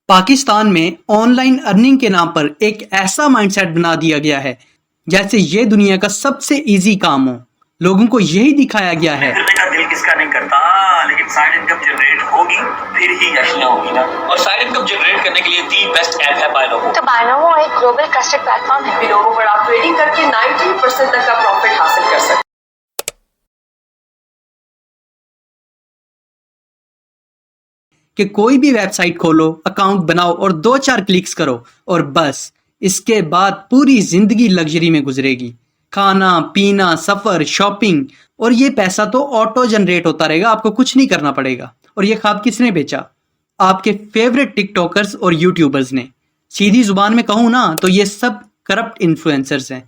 पाकिस्तान में online earning के नाम पर एक ऐसा माइंडसेट बना दिया गया है जैसे ये दुनिया का सबसे इजी काम हो। लोगों को यही दिखाया गया है। बेटा दिल किसका नहीं करता, लेकिन साइड इनकम जनरेट होगी फिर ही यशियां होगी ना। और साइड इनकम जनरेट करने के लिए दी बेस्ट ऐप है बायनोमो। तो बायनोमो एक ग्लोबल ट्रस्टेड प्लेटफॉर्म है। बिनोमो पर आप ट्रेडिंग करके 90% तक का प्रॉफिट हासिल कर सकते हैं। कि कोई भी वेबसाइट खोलो, अकाउंट बनाओ और 2-4 क्लिक्स करो और बस इसके बाद पूरी जिंदगी लग्जरी में गुजरेगी। खाना पीना, सफर, शॉपिंग, और ये पैसा तो ऑटो जनरेट होता रहेगा, आपको कुछ नहीं करना पड़ेगा। और ये ख्वाब किसने बेचा? आपके फेवरेट टिकटॉकर्स और यूट्यूबर्स ने। सीधी जुबान में कहूँ ना तो ये सब करप्ट इन्फ्लुएंसर्स हैं।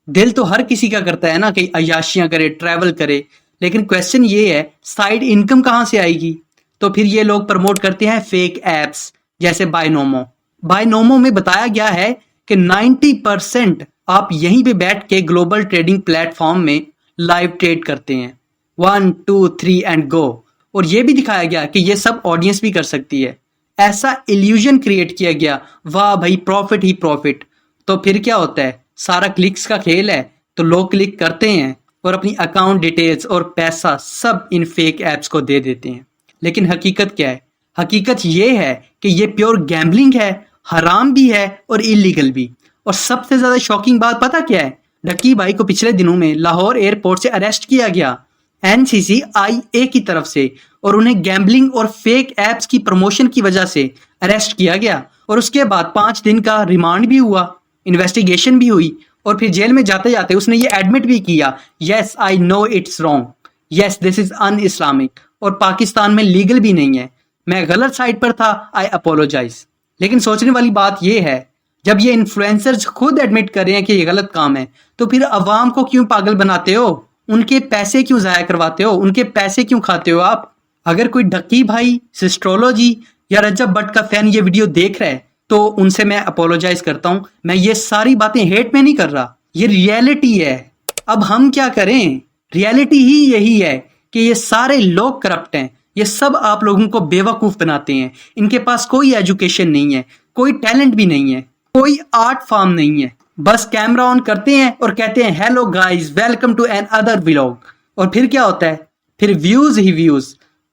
दिल तो हर किसी का करता है ना कि अय्याशियां करे, ट्रैवल करे, लेकिन क्वेश्चन ये है साइड इनकम कहाँ से आएगी? तो फिर ये लोग प्रमोट करते हैं फेक एप्स जैसे बायनोमो। बायनोमो में बताया गया है कि 90% आप यहीं पे बैठ के ग्लोबल ट्रेडिंग प्लेटफॉर्म में लाइव ट्रेड करते हैं। 1 2 3 एंड गो। और ये भी दिखाया गया कि ये सब ऑडियंस भी कर सकती है। ऐसा इल्यूजन क्रिएट किया गया, वाह भाई प्रॉफिट ही प्रॉफिट। तो फिर क्या होता है? सारा क्लिक्स का खेल है, तो लोग क्लिक करते हैं और अपनी अकाउंट डिटेल्स और पैसा सब इन फेक एप्स को दे देते हैं। लेकिन हकीकत क्या है? हकीकत ये है कि ये प्योर गैम्बलिंग है, हराम भी है और इलीगल भी। और सबसे ज्यादा शॉकिंग बात पता क्या है? डक्की भाई को पिछले दिनों में लाहौर एयरपोर्ट से अरेस्ट किया गया NCCIA की तरफ से, और उन्हें गैम्बलिंग और फेक एप्स की प्रमोशन की वजह से अरेस्ट किया गया। और उसके बाद 5 दिन का रिमांड भी हुआ, इन्वेस्टिगेशन भी हुई, और फिर जेल में जाते जाते उसने ये एडमिट भी किया, yes I know it's wrong, yes this is un Islamic, और पाकिस्तान में लीगल भी नहीं है, मैं गलत साइड पर था, आई अपोलोजाइज। लेकिन सोचने वाली बात यह है, जब ये इन्फ्लुएंसर्स खुद एडमिट कर रहे हैं कि ये गलत काम है, तो फिर अवाम को क्यों पागल बनाते हो? उनके पैसे क्यों जाया करवाते हो? उनके पैसे क्यों खाते हो आप? अगर कोई डक्की भाई, सिस्ट्रोलॉजी या रजब भट्ट का फैन ये वीडियो देख रहा है तो उनसे मैं अपोलोजाइज करता हूं। मैं ये सारी बातें हेट में नहीं कर रहा, ये रियलिटी है। अब हम क्या करें? रियलिटी ही यही है कि ये सारे लोग करप्ट हैं। ये सब आप लोगों को बेवकूफ बनाते हैं। इनके पास कोई एजुकेशन नहीं है, कोई टैलेंट भी नहीं है, कोई आर्ट फॉर्म नहीं है। बस कैमरा ऑन करते हैं और कहते हैं hello guys, welcome to another vlog. और फिर क्या होता है? फिर व्यूज ही व्यूज,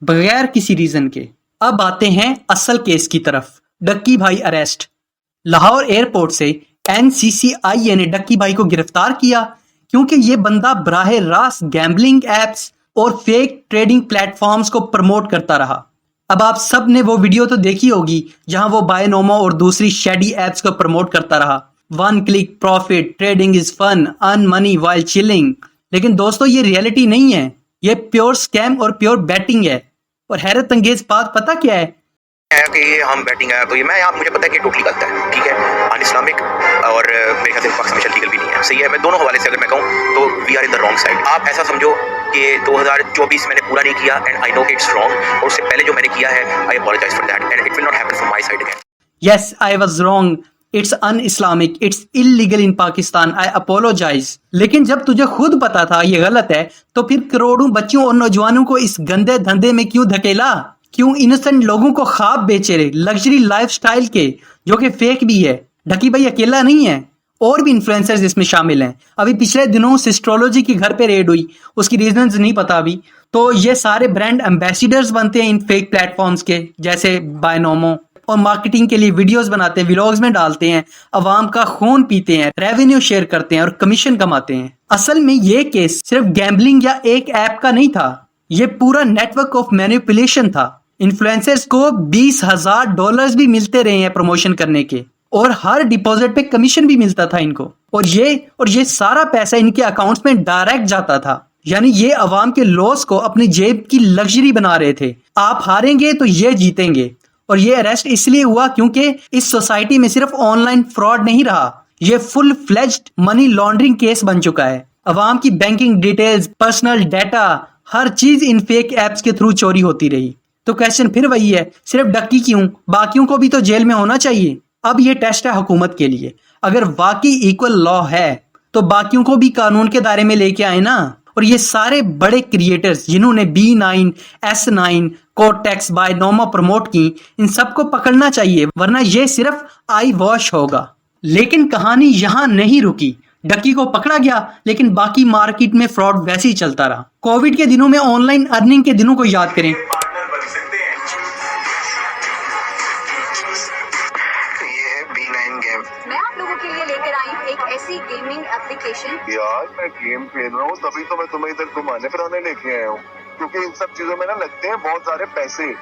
बगैर किसी रीजन के। अब आते हैं असल केस की तरफ। डक्की भाई अरेस्ट। लाहौर एयरपोर्ट से NCCIA ने डक्की भाई को गिरफ्तार किया क्योंकि ये बंदा बराह रास्त गैम्बलिंग एप्स और फेक ट्रेडिंग प्लेटफॉर्म्स को प्रमोट करता रहा। अब आप सब ने वो वीडियो तो देखी होगी जहां वो बायनोमो और दूसरी शेडी एप्स को प्रमोट करता रहा। 1 click profit, trading is fun, earn money while chilling. लेकिन दोस्तों ये रियलिटी नहीं है, ये प्योर स्कैम और प्योर बैटिंग है। और हैरत अंगेज बात पता क्या है कि ये हम बैटिंग है, तो ये मैं आप मुझे पता है कि टोटली गलत है, ठीक है, अन इस्लामिक, और मेरे ख्याल से पाकिस्तान में लीगल भी नहीं है, सही है। मैं दोनों हवाले से अगर मैं कहूँ तो we are in the wrong side. आप ऐसा समझो कि 2024 मैंने पूरा नहीं किया and I know it's wrong, और उससे पहले जो मैंने किया है I apologize for that and it will not happen from my side again. Yes I was wrong, it's un Islamic, it's illegal in Pakistan, I apologize. लेकिन जब तुझे खुद पता था ये गलत है तो फिर करोड़ों बच्चों और नौजवानों को इस गंदे धंधे में क्यों धकेला? क्यों इनोसेंट लोगों को ख्वाब बेचे रहे लग्जरी लाइफस्टाइल के, जो कि फेक भी है? डक्की भाई अकेला नहीं है, और भी इन्फ्लुएंसर्स इसमें शामिल हैं। अभी पिछले दिनों सिस्ट्रोलॉजी की घर पे रेड हुई, उसकी रीजंस नहीं पता अभी। तो ये सारे ब्रांड एम्बेसडर्स बनते हैं इन फेक प्लेटफॉर्म्स के, जैसे बायनोमो, और मार्केटिंग के लिए वीडियोस बनाते हैं, व्लॉग्स में डालते हैं, अवाम का खून पीते हैं, रेवेन्यू शेयर करते हैं और कमीशन कमाते हैं। असल में ये केस सिर्फ गैम्बलिंग या एक ऐप का नहीं था, ये पूरा नेटवर्क ऑफ मैनिपुलेशन था। इन्फ्लुएंसर्स को $20,000 भी मिलते रहे हैं प्रमोशन करने के, और हर डिपॉजिट पे कमीशन भी मिलता था इनको। और ये सारा पैसा इनके अकाउंट्स में डायरेक्ट जाता था। यानी ये अवाम के लॉस को अपनी जेब की लग्जरी बना रहे थे। आप हारेंगे तो ये जीतेंगे। और ये अरेस्ट इसलिए हुआ क्योंकि इस सोसाइटी में सिर्फ ऑनलाइन फ्रॉड नहीं रहा, ये full fledged money laundering case बन चुका है। अवाम की बैंकिंग डिटेल्स, पर्सनल डाटा, हर चीज इन फेक एप्स के थ्रू चोरी होती रही। तो क्वेश्चन फिर वही है, सिर्फ डक्की क्यों? बाकियों को भी तो जेल में होना चाहिए। अब ये टेस्ट है हुकूमत के लिए, अगर वाकई इक्वल लॉ है तो बाकियों को भी कानून के दायरे में लेके आए ना। और ये सारे बड़े क्रिएटर्स जिन्होंने B9, S9, कोटेक्स, बायनोमा प्रमोट की, इन सबको पकड़ना चाहिए, वरना ये सिर्फ आई वॉश होगा। लेकिन कहानी यहाँ नहीं रुकी। डकी को पकड़ा गया, लेकिन बाकी मार्केट में फ्रॉड वैसे ही चलता रहा। कोविड के दिनों में ऑनलाइन अर्निंग के दिनों को याद करें। पार्टनर बन सकते हैं। ये है B9 गेम। मैं आप लोगों के लिए लेकर आई हूँ एक ऐसी गेमिंग एप्लीकेशन। यार मैं गेम खेल रहा हूँ, तभी तो मैं तुम्हें इधर घुमाने फिराने लेके आया हूँ, क्योंकि इन सब चीजों में ना लगते हैं बहुत सारे पैसे,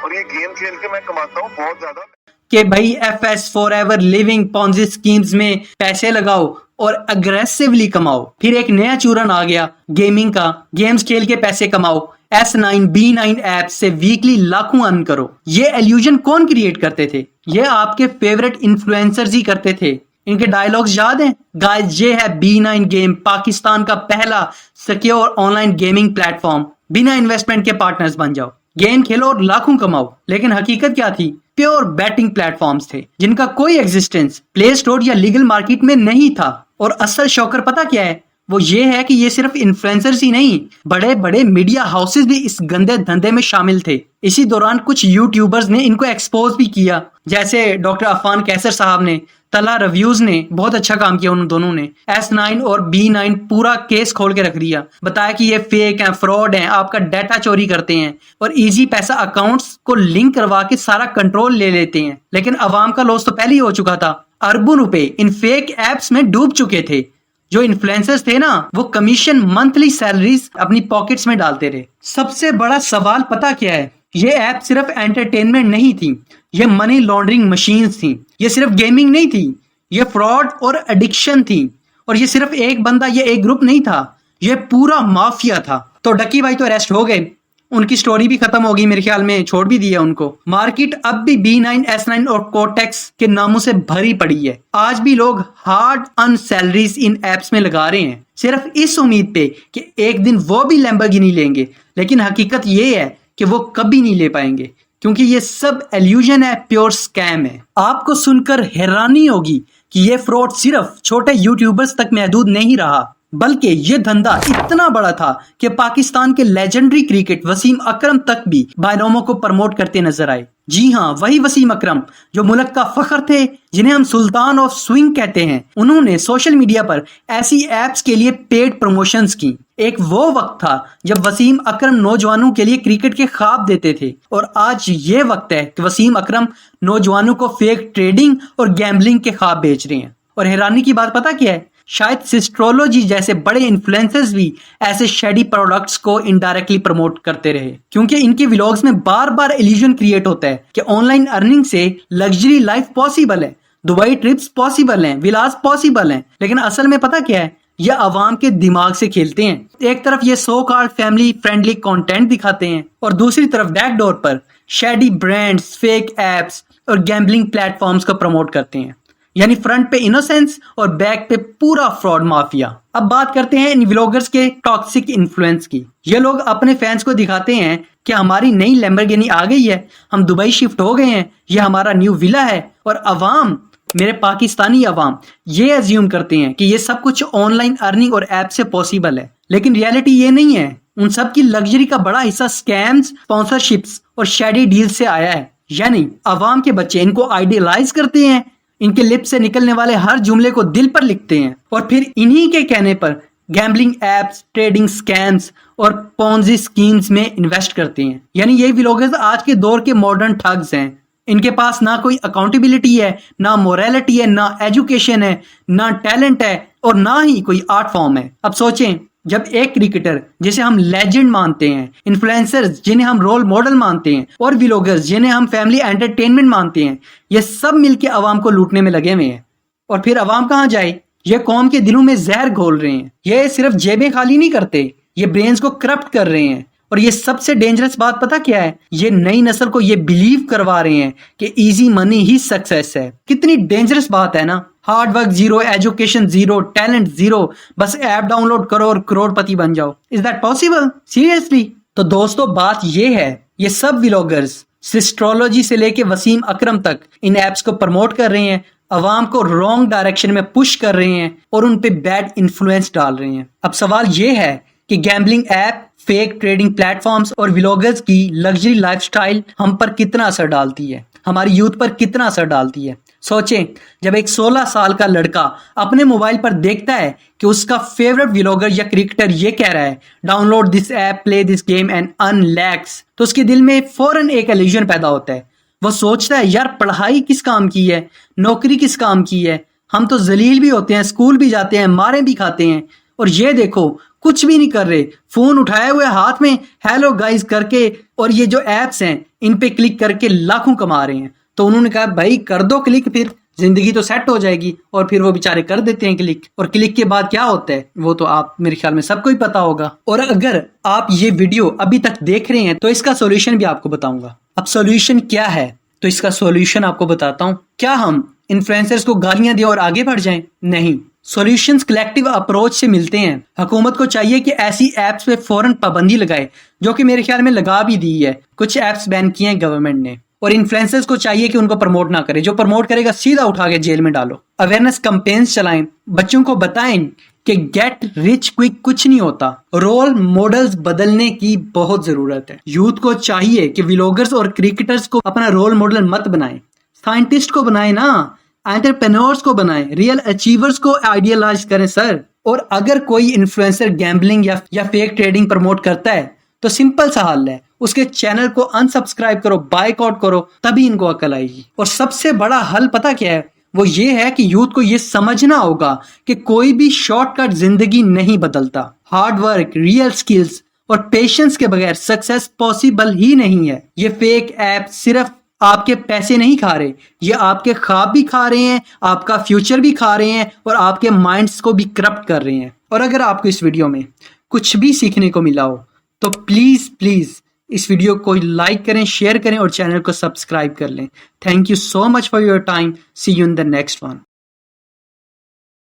और ये गेम खेल के मैं कमाता हूँ बहुत ज्यादा। कि भाई FS forever living Ponzi schemes में पैसे लगाओ और अग्रेसिवली कमाओ। फिर एक नया चूरन आ गया गेमिंग का, गेम्स खेल के पैसे कमाओ। S9, B9 ऐप से वीकली लाखों अर्न करो। ये इल्यूजन कौन क्रिएट करते थे? ये आपके फेवरेट इन्फ्लुएंसर्स ही करते थे। इनके डायलॉग्स याद हैं? गाइस, ये है B9 गेम, पाकिस्तान का पहला सिक्योर ऑनलाइन गेमिंग प्लेटफॉर्म। बिना इन्वेस्टमेंट के पार्टनर्स बन जाओ, गेम खेलो और लाखों कमाओ। लेकिन हकीकत क्या थी? प्योर बैटिंग प्लेटफॉर्म्स थे जिनका कोई एग्जिस्टेंस प्ले स्टोर या लीगल मार्केट में नहीं था। और असल शौकर पता क्या है? वो ये है कि ये सिर्फ इन्फ्लुएंसर्स ही नहीं, बड़े बड़े मीडिया हाउसेस भी इस गंदे धंधे में शामिल थे। इसी दौरान कुछ यूट्यूबर्स ने इनको एक्सपोज भी किया, जैसे डॉक्टर अफान कैसर साहब ने, तला रिव्यूज ने बहुत अच्छा काम किया। उन दोनों ने S9 और B9 पूरा केस खोल के रख दिया, बताया कि ये फेक हैं, फ्रॉड हैं, आपका डाटा चोरी करते हैं और इजी पैसा अकाउंट्स को लिंक करवा के सारा कंट्रोल ले लेते हैं। लेकिन अवाम का लॉस तो पहले ही हो चुका था। अरबों रुपए इन फेक एप्स में डूब चुके थे। जो इन्फ्लुएंसर्स थे ना, वो कमीशन मंथली सैलरीज अपनी पॉकेट्स में डालते रहे। सबसे बड़ा सवाल पता क्या है? ये ऐप सिर्फ एंटरटेनमेंट नहीं थी, ये मनी लॉन्ड्रिंग मशीन्स थी। ये सिर्फ गेमिंग नहीं थी, ये फ्रॉड और एडिक्शन थी। और ये सिर्फ एक बंदा, ये एक ग्रुप नहीं था, ये पूरा माफिया था। तो डकी भाई तो अरेस्ट हो गए, उनकी स्टोरी भी खत्म होगी, मेरे ख्याल में छोड़ भी दिया उनको। मार्केट अब भी B9, S9 और कोटेक्स के नामों से भरी पड़ी है। आज भी लोग हार्ड अर्न सैलरीज इन एप्स में लगा रहे हैं, सिर्फ इस उम्मीद पे कि एक दिन वो भी लैम्बोर्गिनी लेंगे। लेकिन हकीकत ये है कि वो कभी नहीं ले पाएंगे, क्योंकि ये सब इल्यूजन है, प्योर स्कैम है। आपको सुनकर हैरानी होगी कि ये फ्रॉड सिर्फ छोटे यूट्यूबर्स तक महदूद नहीं रहा, बल्कि ये धंधा इतना बड़ा था कि पाकिस्तान के लेजेंडरी क्रिकेट वसीम अकरम तक भी बायनोमा को प्रमोट करते नजर आए। जी हाँ, वही वसीम अकरम जो मुल्क का फख्र थे, जिन्हें हम सुल्तान ऑफ स्विंग कहते हैं। उन्होंने सोशल मीडिया पर ऐसी एप्स के लिए पेड प्रमोशंस की। एक वो वक्त था जब वसीम अकरम नौजवानों के लिए क्रिकेट के ख्वाब देते थे, और आज ये वक्त है कि वसीम अकरम नौजवानों को फेक ट्रेडिंग और गैम्बलिंग के ख्वाब बेच रहे हैं। और हैरानी की बात पता क्या है? शायद सिस्ट्रोलॉजी जैसे बड़े इन्फ्लुएंसर्स भी ऐसे शेडी प्रोडक्ट्स को इनडायरेक्टली प्रमोट करते रहे, क्योंकि इनके व्लॉग्स में बार बार इल्यूजन क्रिएट होता है कि ऑनलाइन अर्निंग से लग्जरी लाइफ पॉसिबल है, दुबई ट्रिप्स पॉसिबल हैं, विलास पॉसिबल हैं। लेकिन असल में पता क्या है? ये आवाम के दिमाग से खेलते हैं। एक तरफ ये so called family friendly content दिखाते हैं, और दूसरी तरफ बैकडोर पर शेडी ब्रांड्स, फेक एप्स और गैम्बलिंग प्लेटफॉर्म्स को प्रमोट करते हैं। यानी फ्रंट पे इनोसेंस और बैक पे पूरा फ्रॉड माफिया। अब बात करते हैं इन व्लॉगर्स के टॉक्सिक इन्फ्लुएंस की। ये लोग अपने फैंस को दिखाते हैं कि हमारी नई लैम्बोर्गिनी आ गई है, हम दुबई शिफ्ट हो गए हैं, ये हमारा न्यू विला है। और अवाम, मेरे पाकिस्तानी अवाम, ये अज्यूम करते हैं कि ये सब कुछ ऑनलाइन अर्निंग और ऐप से पॉसिबल है। लेकिन रियलिटी ये नहीं है। उन सब की लग्जरी का बड़ा हिस्सा स्कैम्स, स्पॉन्सरशिप्स और शेडी डील से आया है। यानी अवाम के बच्चे इनको आइडियलाइज करते हैं, इनके लिप से निकलने वाले हर जुमले को दिल पर लिखते हैं, और फिर इन्हीं के कहने पर गैम्बलिंग एप्स, ट्रेडिंग स्कैम्स और पॉन्जी स्कीम्स में इन्वेस्ट करते हैं। यानी ये व्लॉगर्स आज के दौर के मॉडर्न ठग्स हैं। इनके पास ना कोई अकाउंटेबिलिटी है, ना मोरालिटी है, ना एजुकेशन है, ना टैलेंट है, और ना ही कोई आर्ट फॉर्म है। अब सोचें, जब एक क्रिकेटर जिसे हम लेजेंड मानते हैं, इन्फ्लुएंसर्स जिन्हें हम रोल मॉडल मानते हैं, और व्लॉगर्स जिन्हें हम फैमिली एंटरटेनमेंट मानते हैं, ये सब मिलके अवाम को लूटने में लगे हुए हैं। और फिर अवाम कहाँ जाए? ये कौम के दिलों में जहर घोल रहे हैं। ये सिर्फ जेबें खाली नहीं करते, ये ब्रेन्स को करप्ट कर रहे हैं। और ये सबसे डेंजरस बात पता क्या है? ये नई नस्ल को ये बिलीव करवा रहे हैं कि इजी मनी ही सक्सेस है। कितनी डेंजरस बात है ना। Hard work zero, education zero, talent zero, बस ऐप डाउनलोड करो और करोड़पति बन जाओ। Is that possible? सीरियसली? तो दोस्तों, बात ये है, ये सब व्लॉगर्स सिस्ट्रोलॉजी से लेके वसीम अकरम तक इन एप्स को प्रमोट कर रहे हैं, अवाम को रॉन्ग डायरेक्शन में पुश कर रहे हैं और उन पे बैड इन्फ्लुएंस डाल रहे हैं। अब सवाल ये है कि gambling app, fake trading platforms और व्लॉगर्स की लग्जरी लाइफस्टाइल हम पर कितना असर डालती है, हमारी यूथ पर कितना असर डालती है। सोचें, जब एक 16 साल का लड़का अपने मोबाइल पर देखता है कि उसका फेवरेट व्लॉगर या क्रिकेटर ये कह रहा है download this app, play this game and earn lakhs, तो उसके दिल में फौरन एक इल्यूजन पैदा होता है। वो सोचता है यार पढ़ाई किस काम की है, नौकरी किस काम की है, हम तो जलील भी होते हैं, स्कूल भी जाते हैं, मारे भी खाते हैं, और ये देखो कुछ भी नहीं कर रहे, फोन उठाए हुए हाथ में हेलो गाइस करके, और ये जो एप्स हैं इन पे क्लिक करके लाखों कमा रहे हैं। तो उन्होंने कहा भाई कर दो क्लिक, फिर जिंदगी तो सेट हो जाएगी। और फिर वो बेचारे कर देते हैं क्लिक, और क्लिक के बाद क्या होता है वो तो आप मेरे ख्याल में सबको ही पता होगा। और अगर आप ये वीडियो अभी तक देख रहे हैं तो इसका सॉल्यूशन भी आपको बताऊंगा। अब सॉल्यूशन क्या है, तो इसका सॉल्यूशन आपको बताता हूं। क्या हम इन्फ्लुएंसर्स को गालियां दें और आगे बढ़ जाएं? नहीं, सॉल्यूशंस कलेक्टिव अप्रोच से मिलते हैं। हुकूमत को चाहिए कि ऐसी एप्स पे फौरन पाबंदी लगाए, जो कि मेरे ख्याल में लगा भी दी है, कुछ एप्स बैन किए हैं गवर्नमेंट ने। और इन्फ्लुएंसर्स को चाहिए कि उनको प्रमोट ना करे, जो प्रमोट करेगा सीधा उठा के जेल में डालो। अवेयरनेस कैंपेन्स चलाएं, बच्चों को बताएं कि गेट रिच क्विक कुछ नहीं होता। रोल मॉडल्स बदलने की बहुत जरूरत है। यूथ को चाहिए कि व्लॉगर्स और क्रिकेटर्स को अपना रोल मॉडल मत बनाएं, साइंटिस्ट को बनाएं ना, एंटरप्रेन्योर्स को बनाएं, रियल अचीवर्स को आइडियलाइज करें सर। और अगर कोई इन्फ्लुएंसर गैम्बलिंग या फेक ट्रेडिंग प्रमोट करता है तो सिंपल सा हल है, उसके चैनल को अनसब्सक्राइब करो, बायकॉट करो, तभी इनको अकल आएगी। और सबसे बड़ा हल पता क्या है, वो ये है कि यूथ को ये समझना होगा कि कोई भी शॉर्टकट जिंदगी नहीं बदलता। हार्ड वर्क, रियल स्किल्स और पेशेंस के बगैर सक्सेस पॉसिबल ही नहीं है। ये फेक ऐप सिर्फ आपके पैसे नहीं खा रहे, ये आपके ख्वाब भी खा रहे हैं, आपका फ्यूचर भी खा रहे हैं, और आपके माइंड्स को भी करप्ट कर रहे हैं। और अगर आपको इस वीडियो में कुछ भी सीखने को मिला हो तो प्लीज इस वीडियो को लाइक करें, शेयर करें और चैनल को सब्सक्राइब कर लें। Thank you so much for your time. See you in the next one.